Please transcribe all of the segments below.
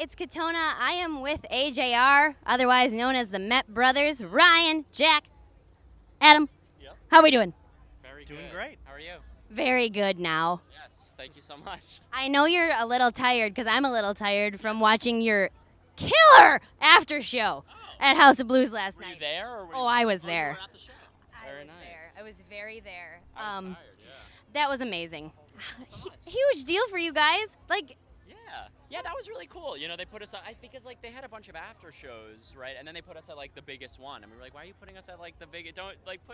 it's Katona. I am with AJR, otherwise known as the Met Brothers. Ryan, Jack, Adam. Yep. How we doing? Very Doing good. great. How are you? Very good now. Yes, thank you so much. I know you're a little tired because I'm a little tired from watching your killer after show at House of Blues last Were night. you there? Or were Oh, you I was You there. were at the show. I Very was nice. there. I was very there. I was tired, yeah. That was amazing. So much. Huge deal for you guys. Like, Yeah, that was really cool. You know, they put us on, because like they had a bunch of after shows, right? And then they put us at like the biggest one, and we were like, why are you putting us at like the biggest?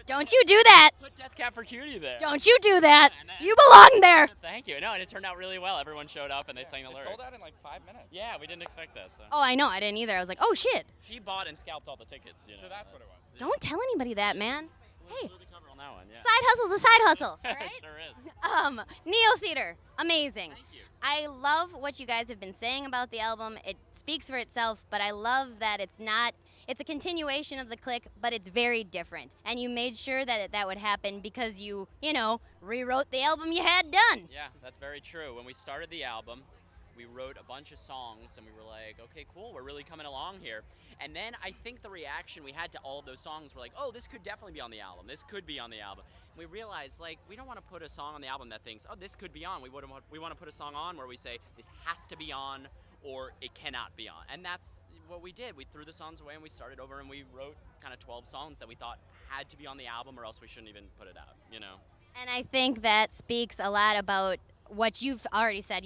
don't you do that. Put Death Cab for Cutie there. Don't you do that. And then- You belong there. Thank you. No, and it turned out really well. Everyone showed up and they sang the It lyrics. sold out in like 5 minutes. Yeah, we didn't expect that. So Oh, I know. I didn't either. I was like, oh, shit. she bought and scalped all the tickets. You know, So that's what it was. Don't tell anybody that, man. Hey, We'll be covered on that one. Yeah. side hustle's a side hustle, all It right? sure is. Neo Theater, amazing. Thank you. I love what you guys have been saying about the album. It speaks for itself, but I love that it's a continuation of the Click, but it's very different. And you made sure that that would happen because you rewrote the album you had done. Yeah, that's very true. When we started the album, we wrote a bunch of songs and we were like, okay, cool, we're really coming along here. And then I think the reaction we had to all of those songs were like, oh, this could definitely be on the album. This could be on the album. And we realized, like, we don't want to put a song on the album that thinks, oh, this could be on. We want to put a song on where we say, this has to be on or it cannot be on. And that's what we did. We threw the songs away and we started over and we wrote kind of 12 songs that we thought had to be on the album or else we shouldn't even put it out, you know? And I think that speaks a lot about what you've already said.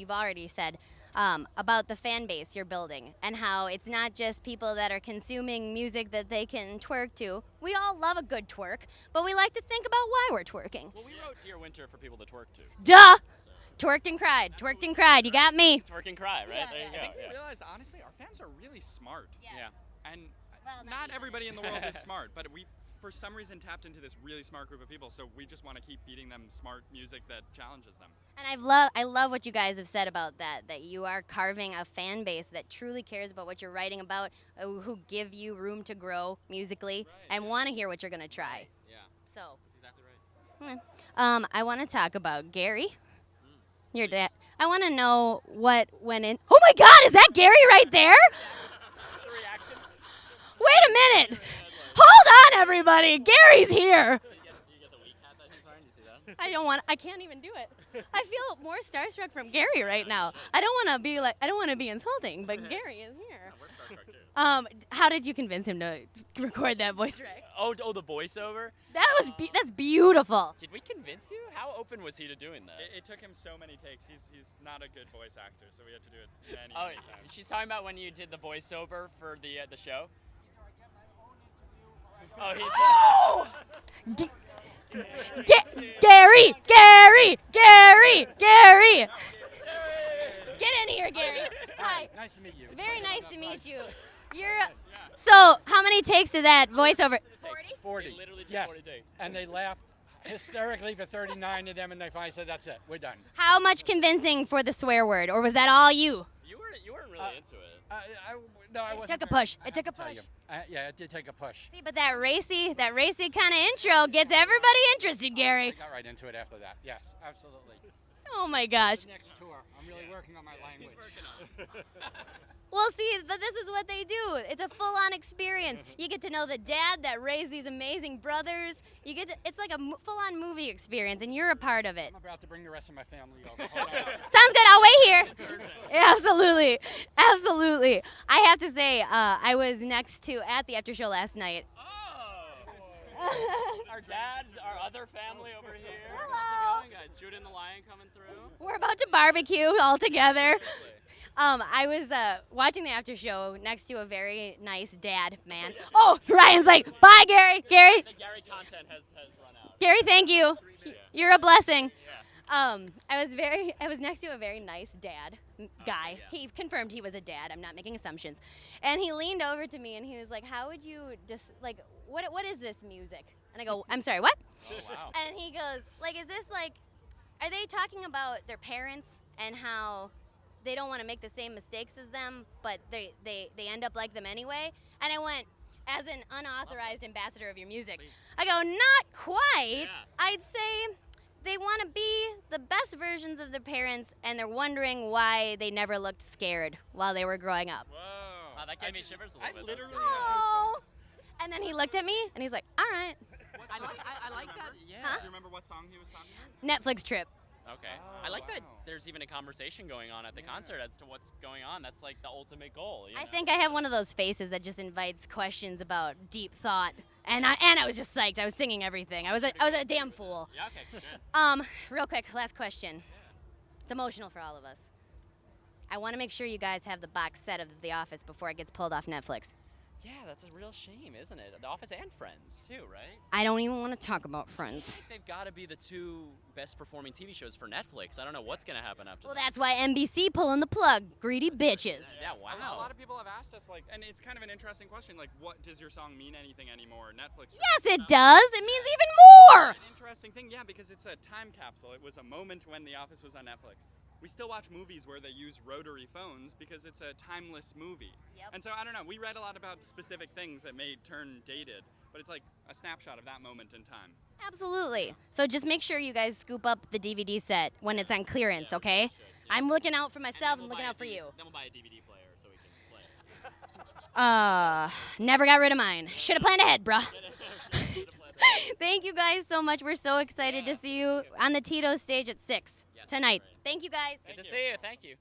About the fan base you're building and how it's not just people that are consuming music that they can twerk to. We all love a good twerk, but we like to think about why we're twerking. Well, we wrote Dear Winter for people to twerk to. Duh! Twerked and cried. Twerked and cried. You got me. Twerk and cry, right? Yeah, there you I go. think we Yeah. realized, honestly, our fans are really smart. Yes. Yeah. And Well, not even. everybody in the world is smart, but we, for some reason, tapped into this really smart group of people, so we just want to keep feeding them smart music that challenges them. And I love what you guys have said about that you are carving a fan base that truly cares about what you're writing about, who give you room to grow musically and want to hear what you're going to try. Yeah. So, That's exactly right. I want to talk about Gary. Your dad. I want to know what went in. Oh my God, is that Gary right there? The reaction. Wait a minute. Hold on, everybody. Gary's here. Do you get the weak hat that he's wearing? Do you see that? I can't even do it. I feel more starstruck from Gary right now. I don't want to be insulting, but Gary is here. We're starstruck too. How did you convince him to record that voice track? Oh, the voiceover? That's beautiful. Did we convince you? How open was he to doing that? It took him so many takes. He's not a good voice actor, so we had to do it many, Oh, many times. she's talking about when you did the voiceover for the show. Oh, he's. Oh! Gary! Get in here, Gary. Hi. Nice to meet you. Very nice to meet you. So, how many takes did that voiceover? 40. He literally took Yes. 40 takes. And they laughed hysterically for 39 of them, and they finally said, that's it, we're done. How much convincing for the swear word, or was that all you? You weren't really into it. No, I It wasn't. took a very- push. I It took have a to tell push. you. Yeah, it did take a push. See, but that racy kind of intro gets everybody interested, I Gary. got right into it after that. Yes, absolutely. Oh my gosh. The next tour. I'm really working on my language. Well, see, but this is what they do. It's a full-on experience. You get to know the dad that raised these amazing brothers. It's like a full-on movie experience, and you're a part of it. I'm about to bring the rest of my family over. Hold on. Sounds good. I'll wait here. Absolutely. Absolutely. I have to say, I was next to at the after show last night. Oh! Our dad, our other family over here. Hello. How's it going, guys? Judah and the Lion coming through. We're about to barbecue all together. I was watching the after show next to a very nice dad man. Oh, Ryan's like, bye, Gary. Gary, The Gary content has run out. Gary, thank you. Yeah. You're a blessing. Yeah. I was next to a very nice dad guy. yeah. He confirmed he was a dad. I'm not making assumptions. And he leaned over to me and he was like, "How would you just like what is this music?" And I go, "I'm sorry, what?" Oh, wow. And he goes, "Like, is this like, are they talking about their parents and how they don't want to make the same mistakes as them, but they end up like them anyway?" And I went, as an unauthorized ambassador of your music, Please. I go, "Not quite. Yeah. I'd say They want to be the best versions of their parents, and they're wondering why they never looked scared while they were growing up. Whoa. Wow, that gave me shivers a little bit. literally Oh. have goosebumps. And then he looked at me, and he's like, all right, I like that. Yeah. Huh? Do you remember what song he was talking about? Netflix trip. Okay. Oh, I like that wow. there's even a conversation going on at the concert as to what's going on. That's like the ultimate goal. You I know? think I have one of those faces that just invites questions about deep thought. And I was just psyched. I was singing everything. I was a damn fool. Yeah, okay, good. Real quick, last question. It's emotional for all of us. I want to make sure you guys have the box set of The Office before it gets pulled off Netflix. Yeah, that's a real shame, isn't it? The Office and Friends, too, right? I don't even want to talk about I Friends. think they've got to be the two best performing TV shows for Netflix. I don't know what's going to happen after Well, that. that's why NBC pulling the plug. Greedy bitches. Yeah, A wow. lot of people have asked us, like, and it's kind of an interesting question, like, what does your song mean anything anymore? Netflix. Yes, it does. It means even more. An interesting thing, yeah, because it's a time capsule. It was a moment when The Office was on Netflix. We still watch movies where they use rotary phones because it's a timeless movie. Yep. And so, I don't know, we read a lot about specific things that may turn dated, but it's like a snapshot of that moment in time. Absolutely. So just make sure you guys scoop up the DVD set when it's on clearance, okay? I'm looking out for myself. I'm looking out for you. Then we'll buy a DVD player so we can play it. Never got rid of mine. Should have planned ahead, bruh. Should've played Thank you guys so much. We're so excited to see you on the Tito stage at 6 Yeah, tonight. great. Thank you guys. Good to see you. Thank you.